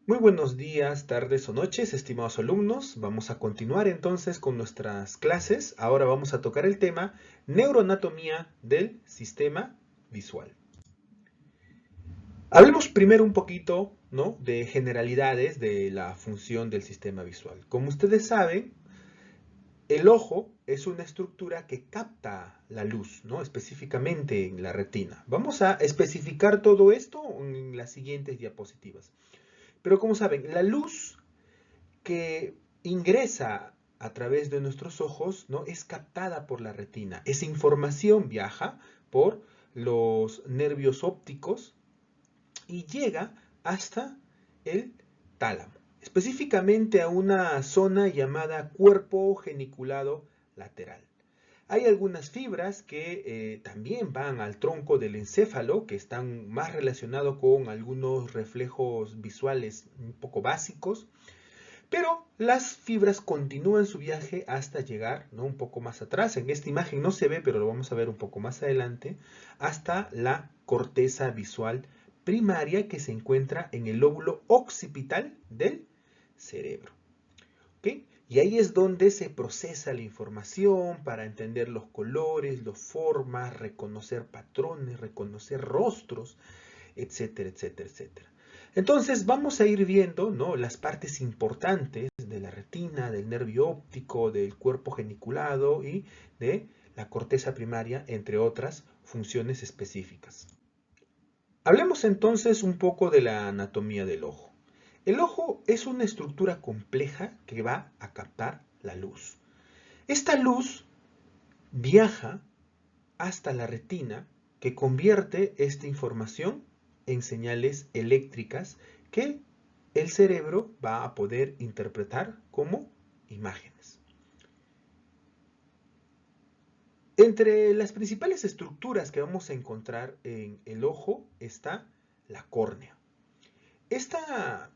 Muy buenos días, tardes o noches, estimados alumnos. Vamos a continuar entonces con nuestras clases. Ahora vamos a tocar el tema neuroanatomía del sistema visual. Hablemos primero un poquito, ¿no?, de generalidades de la función del sistema visual. Como ustedes saben, el ojo es una estructura que capta la luz, ¿no?, específicamente en la retina. Vamos a especificar todo esto en las siguientes diapositivas. Pero como saben, la luz que ingresa a través de nuestros ojos, ¿no?, es captada por la retina. Esa información viaja por los nervios ópticos y llega hasta el tálamo, específicamente a una zona llamada cuerpo geniculado lateral. Hay algunas fibras que también van al tronco del encéfalo, que están más relacionados con algunos reflejos visuales un poco básicos, pero las fibras continúan su viaje hasta llegar, ¿no?, un poco más atrás. En esta imagen no se ve, pero lo vamos a ver un poco más adelante, hasta la corteza visual primaria que se encuentra en el lóbulo occipital del cerebro. ¿Okay? Y ahí es donde se procesa la información para entender los colores, las formas, reconocer patrones, reconocer rostros, etcétera, etcétera, etcétera. Entonces vamos a ir viendo, ¿no?, las partes importantes de la retina, del nervio óptico, del cuerpo geniculado y de la corteza primaria, entre otras funciones específicas. Hablemos entonces un poco de la anatomía del ojo. El ojo es una estructura compleja que va a captar la luz. Esta luz viaja hasta la retina, que convierte esta información en señales eléctricas que el cerebro va a poder interpretar como imágenes. Entre las principales estructuras que vamos a encontrar en el ojo está la córnea. Esta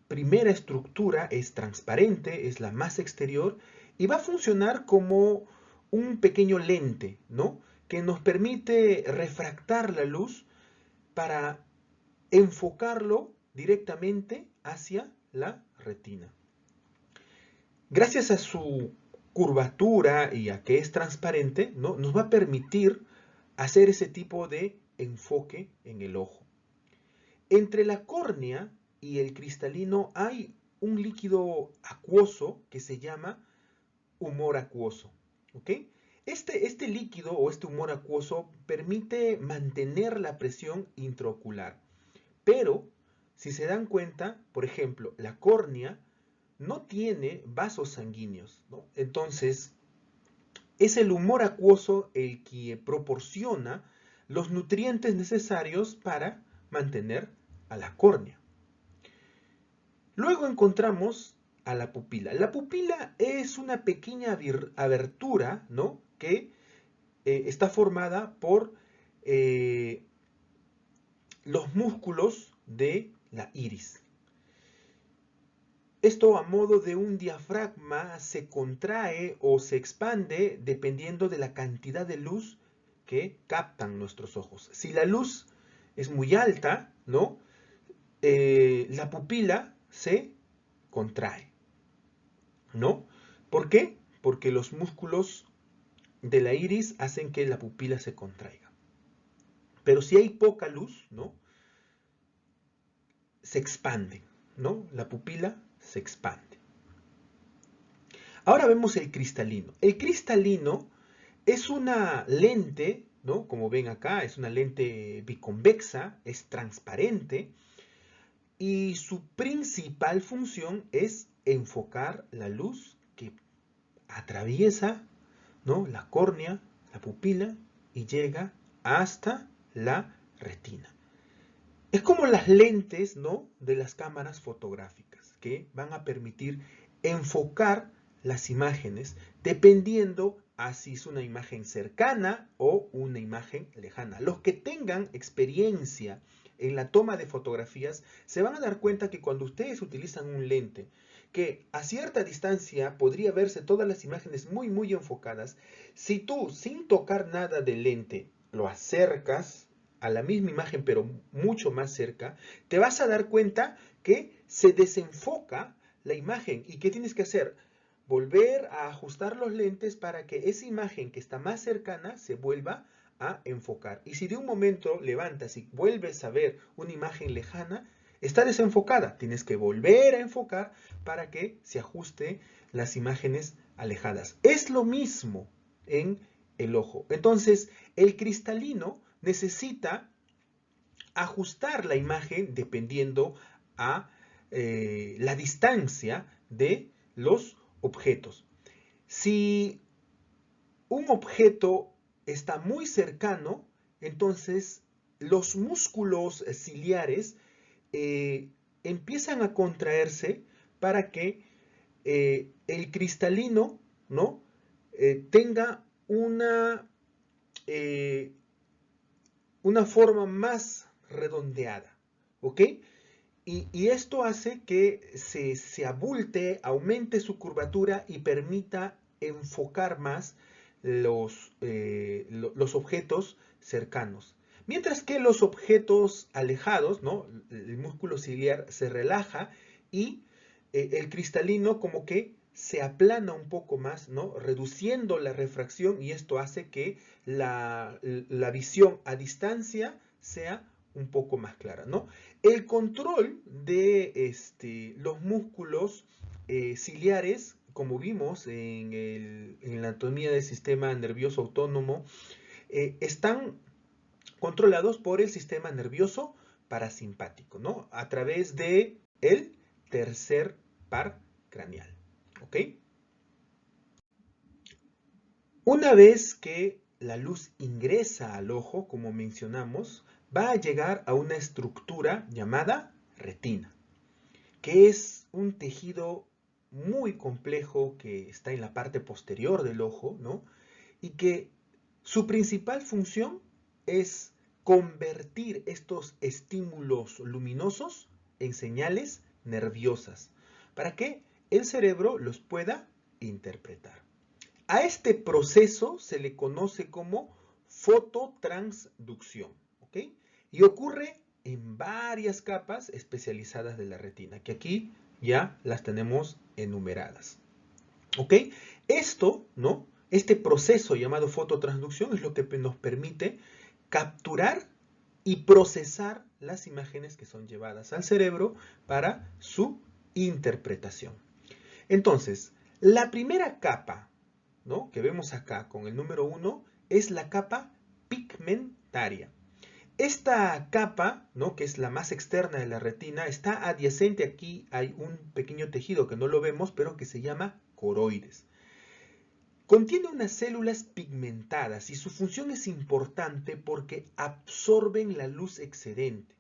primera estructura es transparente, es la más exterior y va a funcionar como un pequeño lente, ¿no?, que nos permite refractar la luz para enfocarlo directamente hacia la retina. Gracias a su curvatura y a que es transparente, ¿no?, nos va a permitir hacer ese tipo de enfoque en el ojo. Entre la córnea y el cristalino hay un líquido acuoso que se llama humor acuoso. ¿Ok? Este líquido o este humor acuoso permite mantener la presión intraocular. Pero, si se dan cuenta, por ejemplo, la córnea no tiene vasos sanguíneos, ¿no? Entonces, es el humor acuoso el que proporciona los nutrientes necesarios para mantener a la córnea. Luego encontramos a la pupila. La pupila es una pequeña abertura, ¿no?, que está formada por los músculos de la iris. Esto, a modo de un diafragma, se contrae o se expande dependiendo de la cantidad de luz que captan nuestros ojos. Si la luz es muy alta, ¿no?, la pupila se contrae, ¿no? ¿Por qué? Porque los músculos de la iris hacen que la pupila se contraiga. Pero si hay poca luz, ¿no?, se expande, ¿no? La pupila se expande. Ahora vemos el cristalino. El cristalino es una lente, ¿no?, como ven acá, es una lente biconvexa, es transparente y su principal función es enfocar la luz que atraviesa, ¿no?, la córnea, la pupila y llega hasta la retina. Es como las lentes, ¿no?, de las cámaras fotográficas que van a permitir enfocar las imágenes dependiendo a si es una imagen cercana o una imagen lejana. Los que tengan experiencia en la toma de fotografías se van a dar cuenta que cuando ustedes utilizan un lente que a cierta distancia podría verse todas las imágenes muy enfocadas, si tú sin tocar nada del lente lo acercas a la misma imagen pero mucho más cerca, te vas a dar cuenta que se desenfoca la imagen. ¿Y qué tienes que hacer? Volver a ajustar los lentes para que esa imagen que está más cercana se vuelva a enfocar. Y si de un momento levantas y vuelves a ver una imagen lejana, está desenfocada. Tienes que volver a enfocar para que se ajuste las imágenes alejadas. Es lo mismo en el ojo. Entonces, el cristalino necesita ajustar la imagen dependiendo a la distancia de los objetos. Si un objeto está muy cercano, entonces los músculos ciliares empiezan a contraerse para que el cristalino, ¿no? Tenga una forma más redondeada, ¿ok? Y esto hace que se abulte, aumente su curvatura y permita enfocar más los objetos cercanos. Mientras que los objetos alejados, ¿no? El músculo ciliar se relaja y el cristalino como que se aplana un poco más, ¿no? Reduciendo la refracción, y esto hace que la visión a distancia sea un poco más clara, ¿no? El control de los músculos ciliares, como vimos en la anatomía del sistema nervioso autónomo, están controlados por el sistema nervioso parasimpático, ¿no? A través de el tercer par craneal, ¿ok? Una vez que la luz ingresa al ojo, como mencionamos, va a llegar a una estructura llamada retina, que es un tejido muy complejo que está en la parte posterior del ojo, ¿no? Y que su principal función es convertir estos estímulos luminosos en señales nerviosas para que el cerebro los pueda interpretar. A este proceso se le conoce como fototransducción, ¿ok? Y ocurre en varias capas especializadas de la retina, que aquí ya las tenemos enumeradas, ¿ok? Esto, ¿no? Este proceso llamado fototransducción es lo que nos permite capturar y procesar las imágenes que son llevadas al cerebro para su interpretación. Entonces, la primera capa, ¿no? Que vemos acá con el número 1 es la capa pigmentaria. Esta capa, ¿no? Que es la más externa de la retina, está adyacente. Aquí hay un pequeño tejido que no lo vemos, pero que se llama coroides. Contiene unas células pigmentadas y su función es importante porque absorben la luz excedente.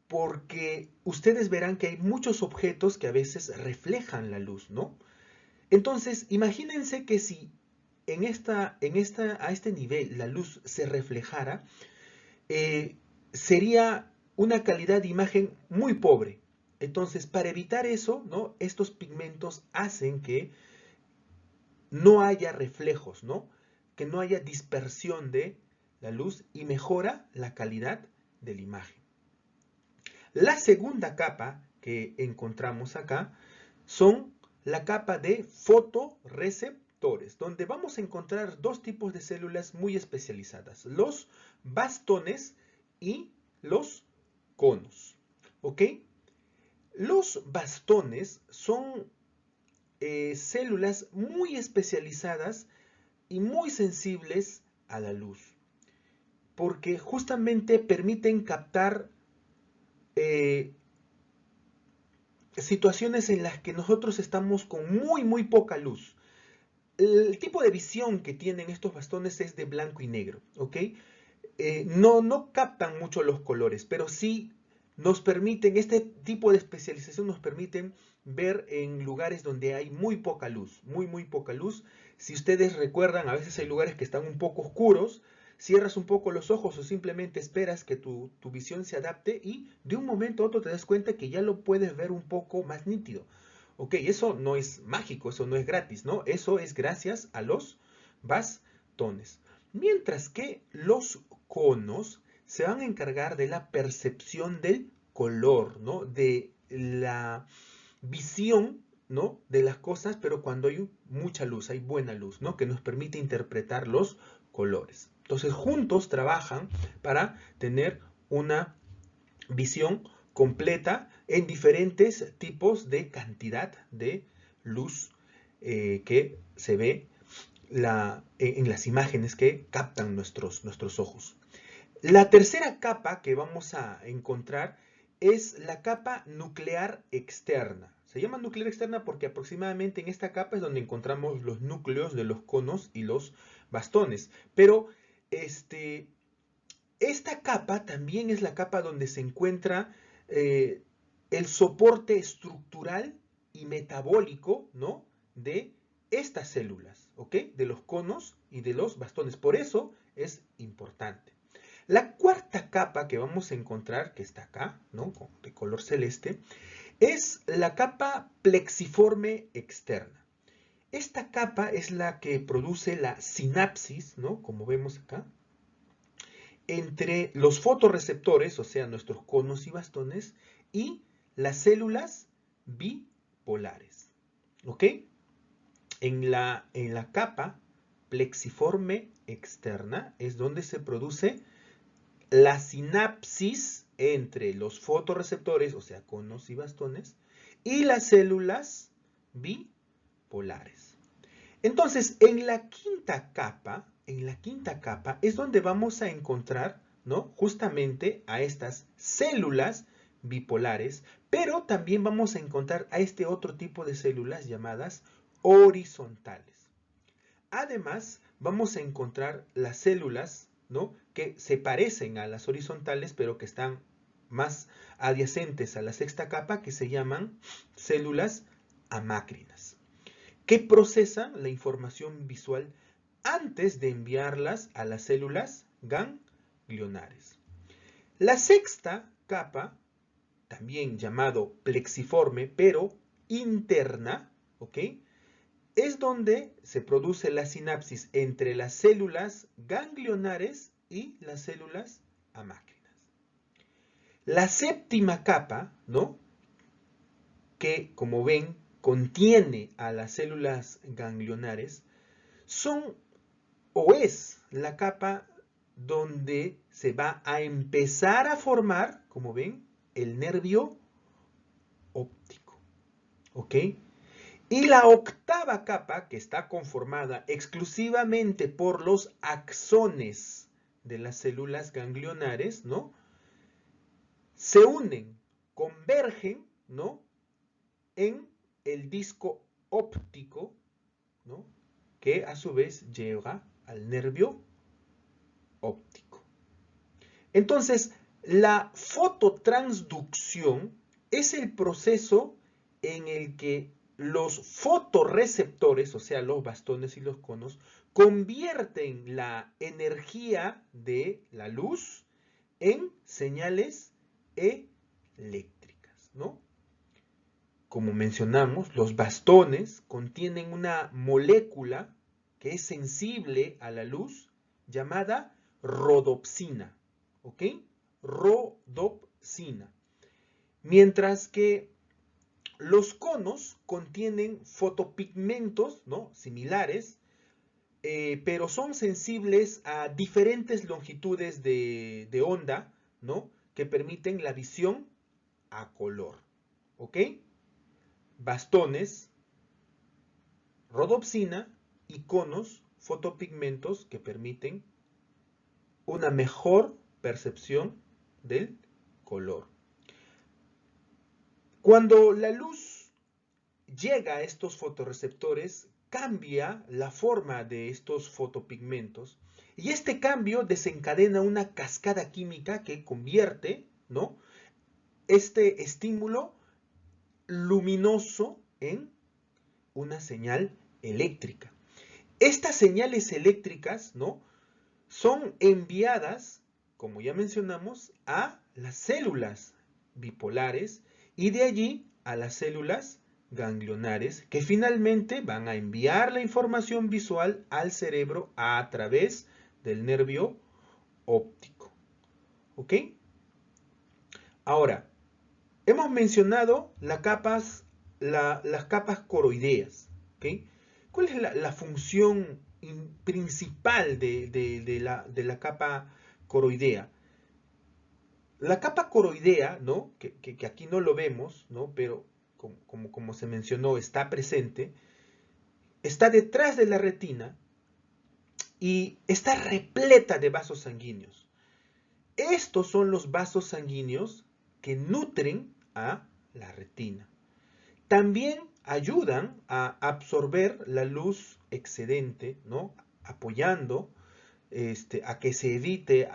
Porque ustedes verán que hay muchos objetos que a veces reflejan la luz, ¿no? Entonces, imagínense que si a este nivel la luz se reflejara, sería una calidad de imagen muy pobre. Entonces, para evitar eso, ¿no? Estos pigmentos hacen que no haya reflejos, ¿no? Que no haya dispersión de la luz y mejora la calidad de la imagen. La segunda capa que encontramos acá son la capa de fotorreceptores, donde vamos a encontrar dos tipos de células muy especializadas, los bastones y los conos, ¿ok? Los bastones son células muy especializadas y muy sensibles a la luz, porque justamente permiten captar situaciones en las que nosotros estamos con muy poca luz. El tipo de visión que tienen estos bastones es de blanco y negro, ¿ok? No captan mucho los colores, pero sí nos permiten, este tipo de especialización nos permiten ver en lugares donde hay muy poca luz, muy poca luz. Si ustedes recuerdan, a veces hay lugares que están un poco oscuros, cierras un poco los ojos o simplemente esperas que tu visión se adapte y de un momento a otro te das cuenta que ya lo puedes ver un poco más nítido. Ok, eso no es mágico, eso no es gratis, ¿no? Eso es gracias a los bastones. Mientras que los conos se van a encargar de la percepción del color, ¿no? De la visión, ¿no? De las cosas, pero cuando hay mucha luz, hay buena luz, ¿no? Que nos permite interpretar los colores. Entonces, juntos trabajan para tener una visión completa en diferentes tipos de cantidad de luz que se ve en las imágenes que captan nuestros ojos. La tercera capa que vamos a encontrar es la capa nuclear externa. Se llama nuclear externa porque aproximadamente en esta capa es donde encontramos los núcleos de los conos y los bastones. Pero esta capa también es la capa donde se encuentra el soporte estructural y metabólico, ¿no? De estas células, ¿ok? De los conos y de los bastones. Por eso es importante. La cuarta capa que vamos a encontrar, que está acá, ¿no? De color celeste, es la capa plexiforme externa. Esta capa es la que produce la sinapsis, ¿no? Como vemos acá, entre los fotorreceptores, o sea, nuestros conos y bastones, y las células bipolares. ¿Ok? En la capa plexiforme externa es donde se produce la sinapsis entre los fotorreceptores, o sea, conos y bastones, y las células bipolares. Entonces, en la quinta capa es donde vamos a encontrar, ¿no? Justamente a estas células bipolares, pero también vamos a encontrar a este otro tipo de células llamadas horizontales. Además, vamos a encontrar las células, ¿no? Que se parecen a las horizontales, pero que están más adyacentes a la sexta capa, que se llaman células amácrinas, que procesan la información visual antes de enviarlas a las células ganglionares. La sexta capa, también llamado plexiforme, pero interna, ¿ok? Es donde se produce la sinapsis entre las células ganglionares y las células amácrinas. La séptima capa, ¿no? Que, como ven, contiene a las células ganglionares, son o es la capa donde se va a empezar a formar, como ven, el nervio óptico. ¿Ok? Y la octava capa, que está conformada exclusivamente por los axones de las células ganglionares, ¿no? Se unen, convergen, ¿no? En el disco óptico, ¿no? Que a su vez llega al nervio óptico. Entonces, la fototransducción es el proceso en el que los fotorreceptores, o sea, los bastones y los conos, convierten la energía de la luz en señales eléctricas, ¿no? Como mencionamos, los bastones contienen una molécula que es sensible a la luz llamada rodopsina, ¿ok? Rodopsina. Mientras que los conos contienen fotopigmentos, ¿no? Similares, pero son sensibles a diferentes longitudes de onda, ¿no? Que permiten la visión a color, ¿ok? Bastones, rodopsina y conos, fotopigmentos que permiten una mejor percepción del color. Cuando la luz llega a estos fotorreceptores, cambia la forma de estos fotopigmentos y este cambio desencadena una cascada química que convierte, ¿no? Este estímulo luminoso en una señal eléctrica. Estas señales eléctricas, ¿no? Son enviadas, como ya mencionamos, a las células bipolares y de allí a las células ganglionares, que finalmente van a enviar la información visual al cerebro a través del nervio óptico. ¿Ok? Ahora, hemos mencionado las capas coroideas. ¿Okay? ¿Cuál es la función principal de la capa coroidea? La capa coroidea, ¿no? que aquí no lo vemos, ¿no? Pero como se mencionó, está presente, está detrás de la retina y está repleta de vasos sanguíneos. Estos son los vasos sanguíneos que nutren a la retina. También ayudan a absorber la luz excedente, ¿no? Apoyando a que se evite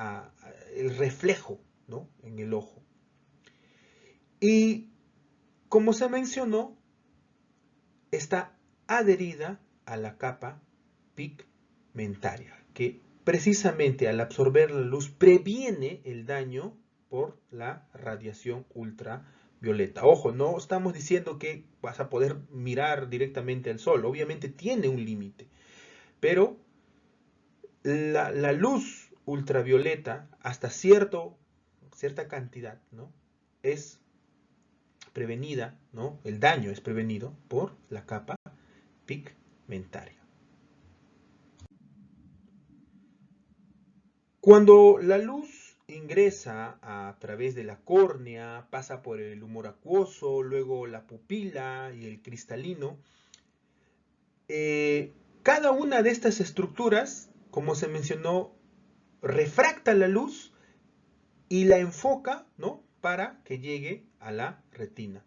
el reflejo, ¿no? En el ojo. Y como se mencionó, está adherida a la capa pigmentaria, que precisamente al absorber la luz previene el daño por la radiación ultravioleta. Ojo, no estamos diciendo que vas a poder mirar directamente al sol, obviamente tiene un límite, pero la luz ultravioleta hasta cierta cantidad, ¿no? Es prevenida, ¿no? El daño es prevenido por la capa pigmentaria. Cuando la luz ingresa a través de la córnea, pasa por el humor acuoso, luego la pupila y el cristalino, cada una de estas estructuras, como se mencionó, refracta la luz y la enfoca, ¿no? Para que llegue a la retina.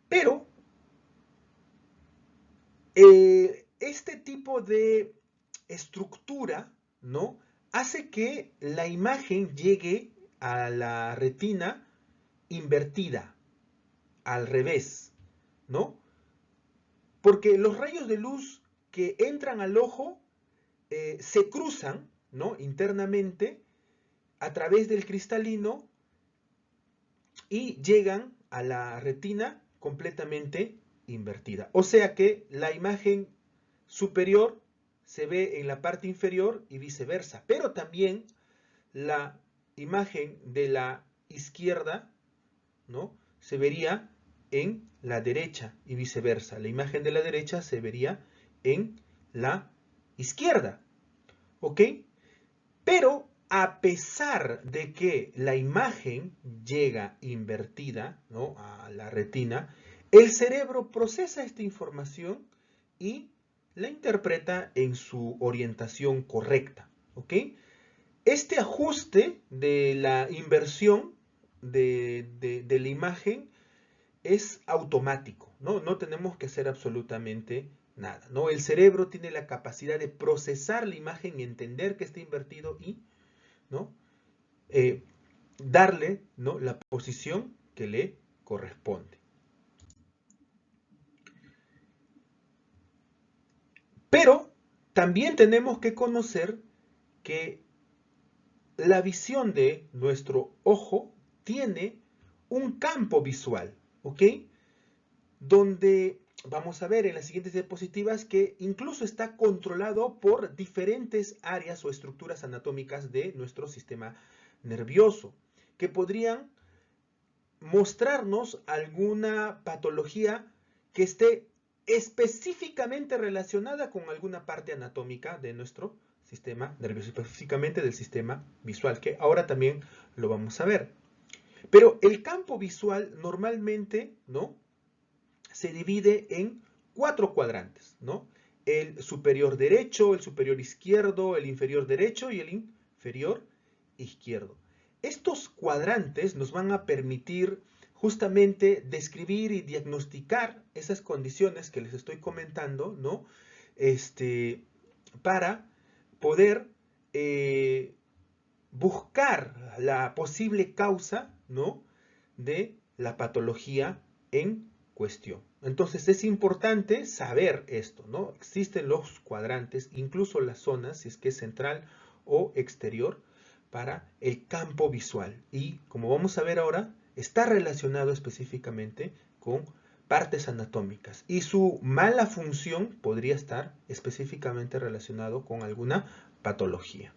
Pero este tipo de estructura, ¿no? Hace que la imagen llegue a la retina invertida, al revés, ¿no? Porque los rayos de luz que entran al ojo se cruzan, ¿no? Internamente a través del cristalino y llegan a la retina completamente invertida. O sea que la imagen superior se ve en la parte inferior y viceversa, pero también la imagen de la izquierda, ¿no? Se vería en la derecha y viceversa. La imagen de la derecha se vería en la izquierda, ¿ok? Pero a pesar de que la imagen llega invertida, ¿no? A la retina, el cerebro procesa esta información y la interpreta en su orientación correcta, ¿ok? Este ajuste de la inversión de la imagen es automático, ¿no? No tenemos que hacer absolutamente nada, ¿no? El cerebro tiene la capacidad de procesar la imagen y entender que está invertido y, ¿no? Darle, ¿no? La posición que le corresponde. Pero también tenemos que conocer que la visión de nuestro ojo tiene un campo visual, ¿ok? Donde vamos a ver en las siguientes diapositivas que incluso está controlado por diferentes áreas o estructuras anatómicas de nuestro sistema nervioso, que podrían mostrarnos alguna patología que esté específicamente relacionada con alguna parte anatómica de nuestro sistema nervioso, específicamente del sistema visual, que ahora también lo vamos a ver. Pero el campo visual normalmente, ¿no? Se divide en 4 cuadrantes, ¿no? El superior derecho, el superior izquierdo, el inferior derecho y el inferior izquierdo. Estos cuadrantes nos van a permitir justamente describir y diagnosticar esas condiciones que les estoy comentando, ¿no? Para poder buscar la posible causa, ¿no? De la patología en cuestión. Entonces es importante saber esto, ¿no? Existen los cuadrantes, incluso las zonas, si es que es central o exterior, para el campo visual. Y como vamos a ver ahora, está relacionado específicamente con partes anatómicas. Y su mala función podría estar específicamente relacionado con alguna patología.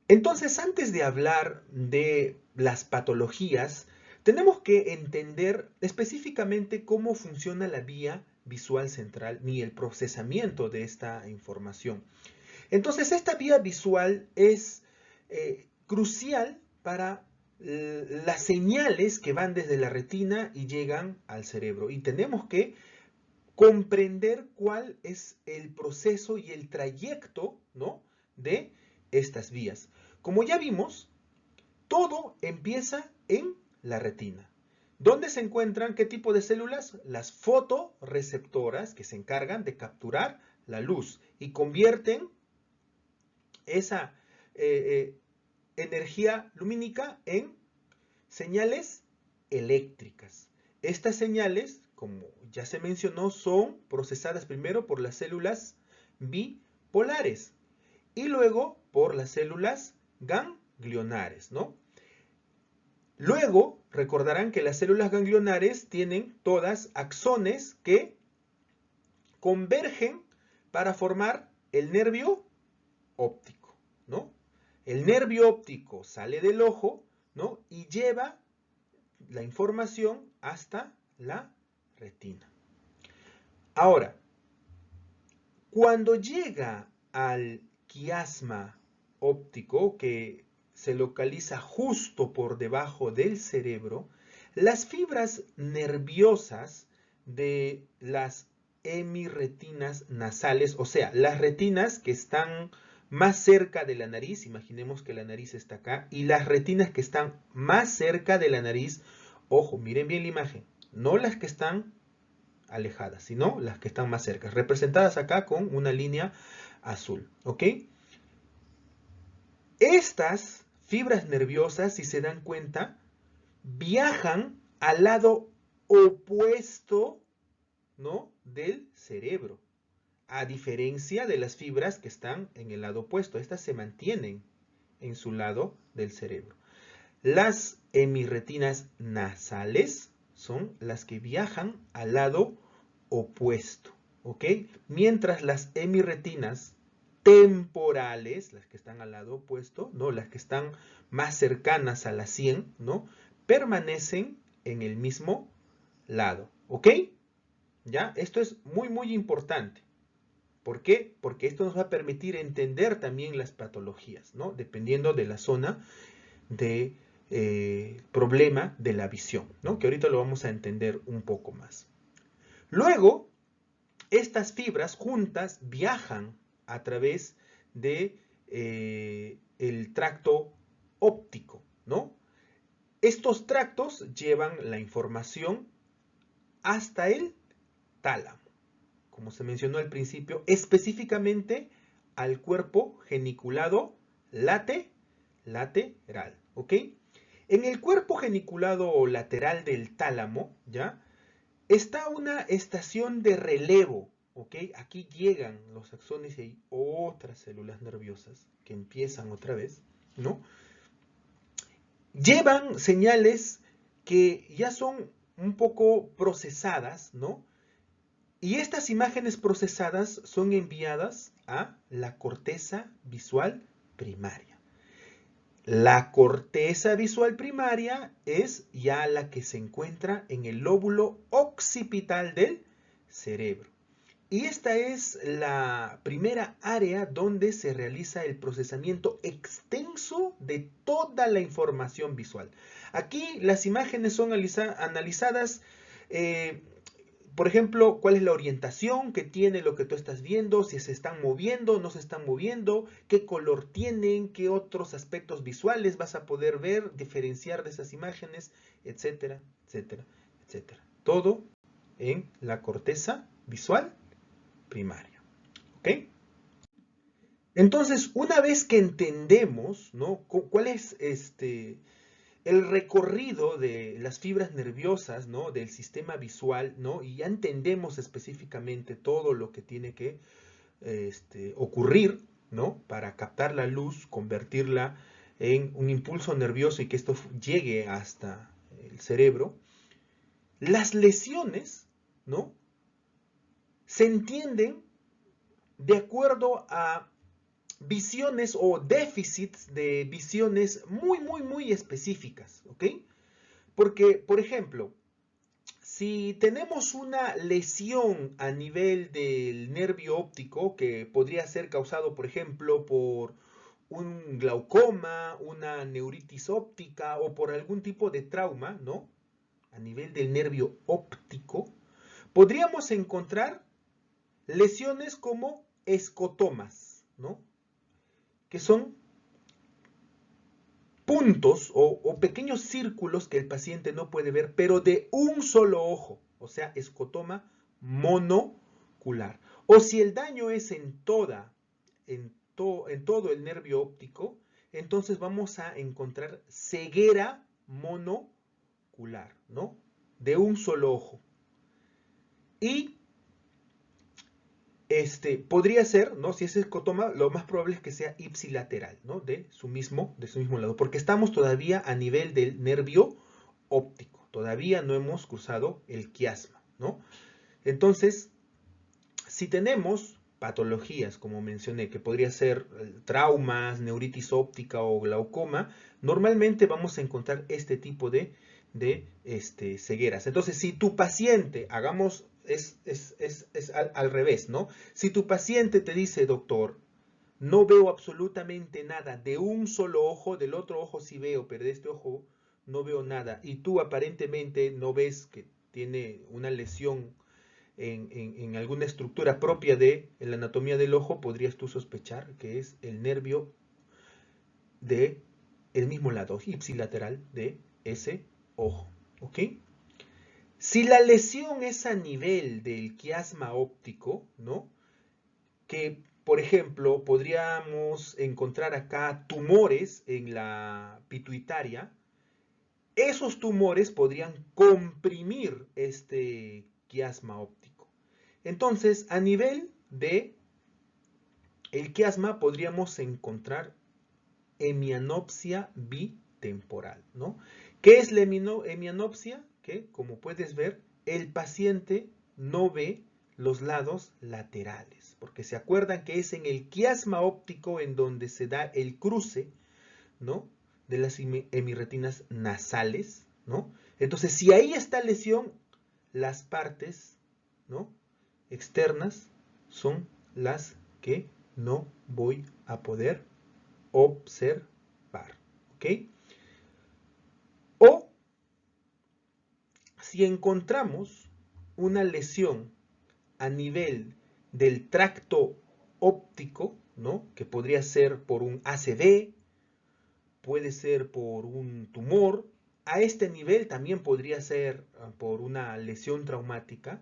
Entonces, antes de hablar de las patologías, tenemos que entender específicamente cómo funciona la vía visual central ni el procesamiento de esta información. Entonces, esta vía visual es crucial para las señales que van desde la retina y llegan al cerebro. Y tenemos que comprender cuál es el proceso y el trayecto, ¿no?, de estas vías. Como ya vimos, todo empieza en la retina. ¿Dónde se encuentran qué tipo de células? Las fotorreceptoras, que se encargan de capturar la luz y convierten esa energía lumínica en señales eléctricas. Estas señales, como ya se mencionó, son procesadas primero por las células bipolares y luego por las células ganglionares, ¿no? Luego, recordarán que las células ganglionares tienen todas axones que convergen para formar el nervio óptico, ¿no? El nervio óptico sale del ojo, ¿no?, y lleva la información hasta la retina. Ahora, cuando llega al quiasma óptico, que se localiza justo por debajo del cerebro, las fibras nerviosas de las hemirretinas nasales, o sea, las retinas que están más cerca de la nariz, imaginemos que la nariz está acá, y las retinas que están más cerca de la nariz, ojo, miren bien la imagen, no las que están alejadas, sino las que están más cerca, representadas acá con una línea azul, ¿ok? Estas fibras nerviosas, si se dan cuenta, viajan al lado opuesto, ¿no?, del cerebro, a diferencia de las fibras que están en el lado opuesto. Estas se mantienen en su lado del cerebro. Las hemirretinas nasales son las que viajan al lado opuesto, ¿ok? Mientras las hemirretinas temporales, las que están al lado opuesto, ¿no?, las que están más cercanas a la sien, ¿no?, permanecen en el mismo lado, ¿ok? ¿Ya? Esto es muy, muy importante. ¿Por qué? Porque esto nos va a permitir entender también las patologías, ¿no?, dependiendo de la zona de problema de la visión, ¿no?, que ahorita lo vamos a entender un poco más. Luego, estas fibras juntas viajan a través de el tracto óptico, ¿no? Estos tractos llevan la información hasta el tálamo, como se mencionó al principio, específicamente al cuerpo geniculado lateral, ¿ok? En el cuerpo geniculado lateral del tálamo, ¿ya?, está una estación de relevo, ¿ok? Aquí llegan los axones y hay otras células nerviosas que empiezan otra vez, ¿no? Llevan señales que ya son un poco procesadas, ¿no? Y estas imágenes procesadas son enviadas a la corteza visual primaria. La corteza visual primaria es ya la que se encuentra en el lóbulo occipital del cerebro. Y esta es la primera área donde se realiza el procesamiento extenso de toda la información visual. Aquí las imágenes son analizadas, por ejemplo, cuál es la orientación que tiene lo que tú estás viendo, si se están moviendo, no se están moviendo, qué color tienen, qué otros aspectos visuales vas a poder ver, diferenciar de esas imágenes, etcétera, etcétera, etcétera. Todo en la corteza visual primaria, ¿ok? Entonces, una vez que entendemos, ¿no?, cuál es el recorrido de las fibras nerviosas, ¿no?, del sistema visual, ¿no?, y ya entendemos específicamente todo lo que tiene que ocurrir, ¿no?, para captar la luz, convertirla en un impulso nervioso y que esto llegue hasta el cerebro, las lesiones, ¿no?, se entienden de acuerdo a visiones o déficits de visiones muy específicas, ¿ok? Porque, por ejemplo, si tenemos una lesión a nivel del nervio óptico, que podría ser causado, por ejemplo, por un glaucoma, una neuritis óptica o por algún tipo de trauma, ¿no? A nivel del nervio óptico, podríamos encontrar lesiones como escotomas, ¿no? Que son puntos o pequeños círculos que el paciente no puede ver, pero de un solo ojo, o sea, escotoma monocular. O si el daño es en todo el nervio óptico, entonces vamos a encontrar ceguera monocular, ¿no? De un solo ojo. Y podría ser, ¿no? Si es escotoma, lo más probable es que sea ipsilateral, ¿no? De su mismo lado, porque estamos todavía a nivel del nervio óptico. Todavía no hemos cruzado el quiasma, ¿no? Entonces, si tenemos patologías, como mencioné, que podría ser traumas, neuritis óptica o glaucoma, normalmente vamos a encontrar este tipo de cegueras. Entonces, si tu paciente, hagamos, es al revés, ¿no? Si tu paciente te dice, doctor, no veo absolutamente nada de un solo ojo, del otro ojo sí veo, pero de este ojo no veo nada, y tú aparentemente no ves que tiene una lesión en alguna estructura propia de la anatomía del ojo, podrías tú sospechar que es el nervio de el mismo lado, ipsilateral de ese ojo, ¿ok? Si la lesión es a nivel del quiasma óptico, ¿no? Que, por ejemplo, podríamos encontrar acá tumores en la pituitaria, esos tumores podrían comprimir este quiasma óptico. Entonces, a nivel de el quiasma podríamos encontrar hemianopsia bitemporal, ¿no? ¿Qué es la hemianopsia? Que, como puedes ver, el paciente no ve los lados laterales, porque se acuerdan que es en el quiasma óptico en donde se da el cruce, ¿no? De las hemirretinas nasales, ¿no? Entonces, si ahí está lesión, las partes, ¿no? Externas son las que no voy a poder observar, ¿ok? O si encontramos una lesión a nivel del tracto óptico, ¿no? Que podría ser por un ACV, puede ser por un tumor, a este nivel también podría ser por una lesión traumática,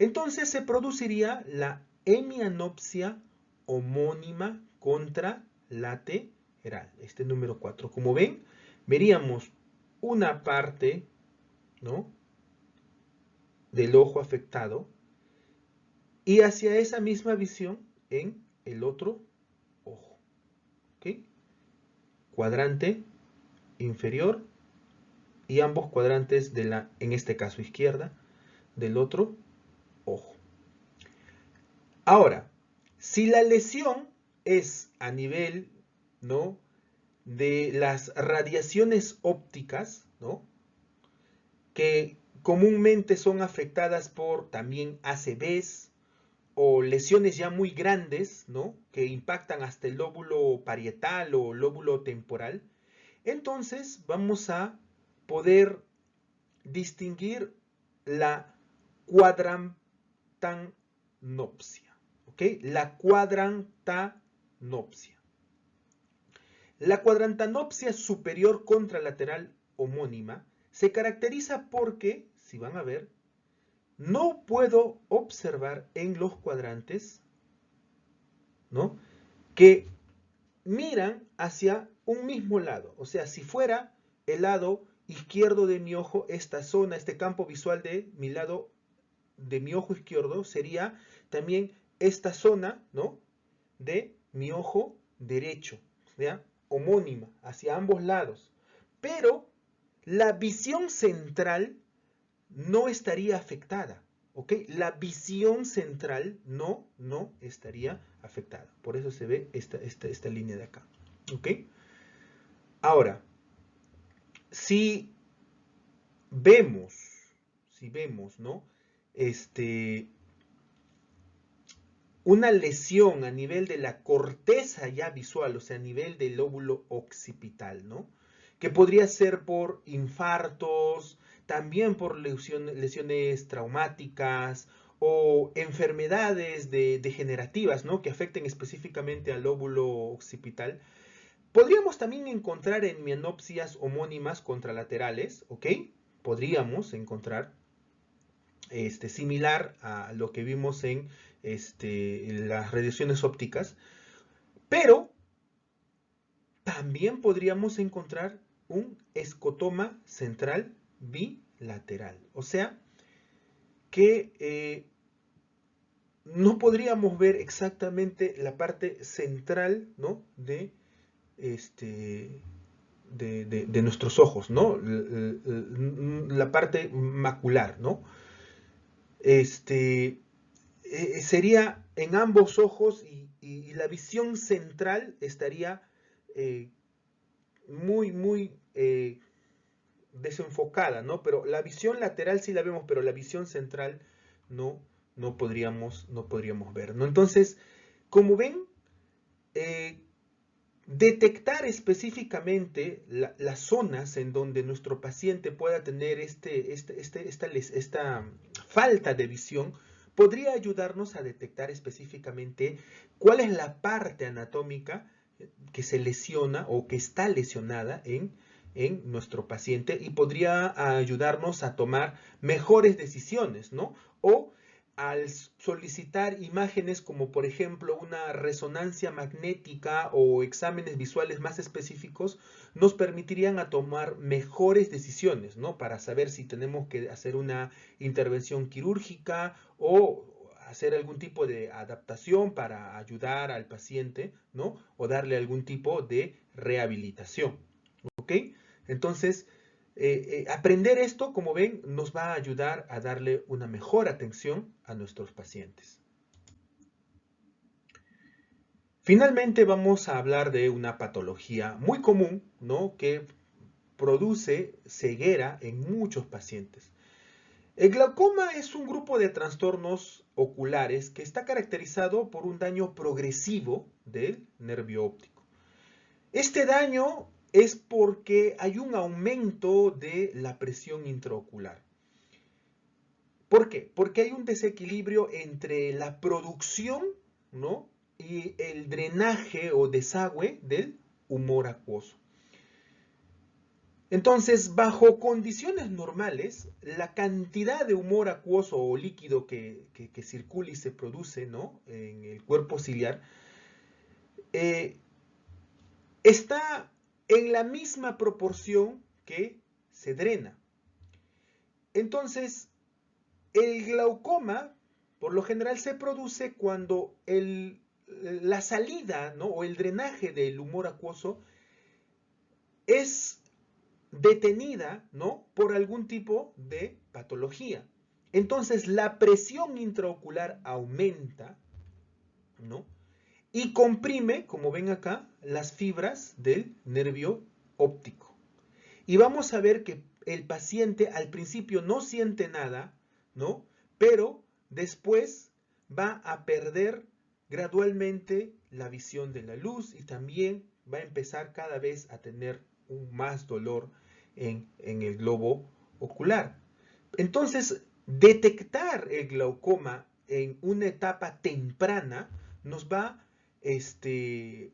entonces se produciría la hemianopsia homónima contralateral, este número 4. Como ven, veríamos una parte, ¿no?, del ojo afectado y hacia esa misma visión en el otro ojo, ¿ok? Cuadrante inferior y ambos cuadrantes de la, en este caso izquierda, del otro ojo. Ahora, si la lesión es a nivel, ¿no?, de las radiaciones ópticas, ¿no?, que comúnmente son afectadas por también ACVs o lesiones ya muy grandes, ¿no?, que impactan hasta el lóbulo parietal o lóbulo temporal, entonces vamos a poder distinguir la cuadrantanopsia, ¿ok? La cuadrantanopsia. La cuadrantanopsia superior contralateral homónima se caracteriza porque, si van a ver, no puedo observar en los cuadrantes, ¿no?, que miran hacia un mismo lado. O sea, si fuera el lado izquierdo de mi ojo, esta zona, este campo visual de mi lado, de mi ojo izquierdo, sería también esta zona, ¿no?, de mi ojo derecho, ¿ya?, homónima, hacia ambos lados. Pero la visión central no estaría afectada. ¿ok? La visión central no estaría afectada. Por eso se ve esta línea de acá, ¿ok? Ahora, si vemos, ¿no? Este, una lesión a nivel de la corteza ya visual, o sea, a nivel del lóbulo occipital, ¿no? Que podría ser por infartos, también por lesiones traumáticas o enfermedades degenerativas, ¿no? Que afecten específicamente al lóbulo occipital. Podríamos también encontrar en mianopsias homónimas contralaterales, ¿ok? Podríamos encontrar similar a lo que vimos en las radiaciones ópticas, pero también podríamos encontrar un escotoma central bilateral. O sea, que no podríamos ver exactamente la parte central, ¿no? De nuestros ojos, ¿no? La parte macular, ¿no? Sería en ambos ojos y la visión central estaría eh, muy desenfocada, ¿no? Pero la visión lateral sí la vemos, pero la visión central no, no podríamos ver, ¿no? Entonces, como ven, eh, detectar específicamente las zonas en donde nuestro paciente pueda tener esta falta de visión podría ayudarnos a detectar específicamente cuál es la parte anatómica que se lesiona o que está lesionada en nuestro paciente y podría ayudarnos a tomar mejores decisiones, ¿no? O al solicitar imágenes como por ejemplo una resonancia magnética o exámenes visuales más específicos, nos permitirían a tomar mejores decisiones, ¿no? Para saber si tenemos que hacer una intervención quirúrgica o hacer algún tipo de adaptación para ayudar al paciente, ¿no? O darle algún tipo de rehabilitación, ¿ok? Entonces, aprender esto, como ven, nos va a ayudar a darle una mejor atención a nuestros pacientes. Finalmente vamos a hablar de una patología muy común, ¿no? Que produce ceguera en muchos pacientes. El glaucoma es un grupo de trastornos oculares que está caracterizado por un daño progresivo del nervio óptico. Este daño es porque hay un aumento de la presión intraocular. ¿Por qué? Porque hay un desequilibrio entre la producción, ¿no? Y el drenaje o desagüe del humor acuoso. Entonces, bajo condiciones normales, la cantidad de humor acuoso o líquido que circula y se produce, ¿no? En el cuerpo ciliar eh, está en la misma proporción que se drena. Entonces, el glaucoma, por lo general, se produce cuando la salida, ¿no? O el drenaje del humor acuoso es detenida, ¿no? Por algún tipo de patología. Entonces, la presión intraocular aumenta, ¿no? Y comprime, como ven acá, las fibras del nervio óptico. Y vamos a ver que el paciente al principio no siente nada, ¿no? Pero después va a perder gradualmente la visión de la luz y también va a empezar cada vez a tener más dolor en el globo ocular. Entonces, detectar el glaucoma en una etapa temprana nos va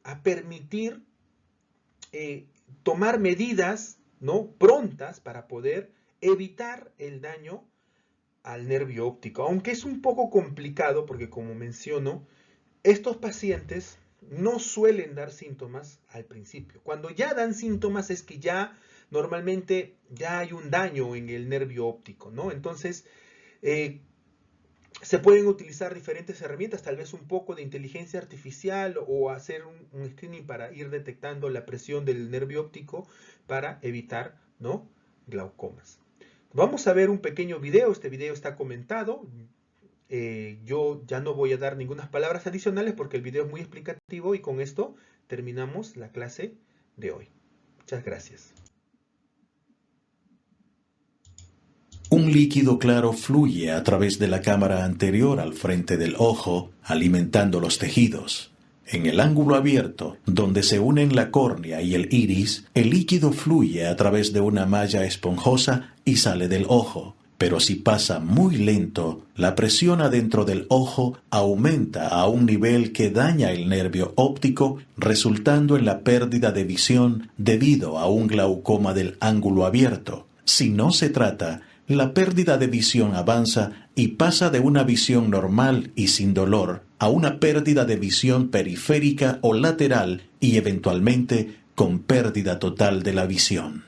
a permitir eh, tomar medidas, ¿no? Prontas para poder evitar el daño al nervio óptico. Aunque es un poco complicado porque, como menciono, estos pacientes no suelen dar síntomas al principio. Cuando ya dan síntomas es que ya normalmente ya hay un daño en el nervio óptico, ¿no? Entonces, eh, se pueden utilizar diferentes herramientas, tal vez un poco de inteligencia artificial o hacer un screening para ir detectando la presión del nervio óptico para evitar, ¿no? Glaucomas. Vamos a ver un pequeño video, este video está comentado, Yo ya no voy a dar ninguna palabras adicionales porque el video es muy explicativo y con esto terminamos la clase de hoy. Muchas gracias. Un líquido claro fluye a través de la cámara anterior al frente del ojo, alimentando los tejidos. En el ángulo abierto, donde se unen la córnea y el iris, el líquido fluye a través de una malla esponjosa y sale del ojo. Pero si pasa muy lento, la presión adentro del ojo aumenta a un nivel que daña el nervio óptico, resultando en la pérdida de visión debido a un glaucoma del ángulo abierto. Si no se trata, la pérdida de visión avanza y pasa de una visión normal y sin dolor a una pérdida de visión periférica o lateral y eventualmente con pérdida total de la visión.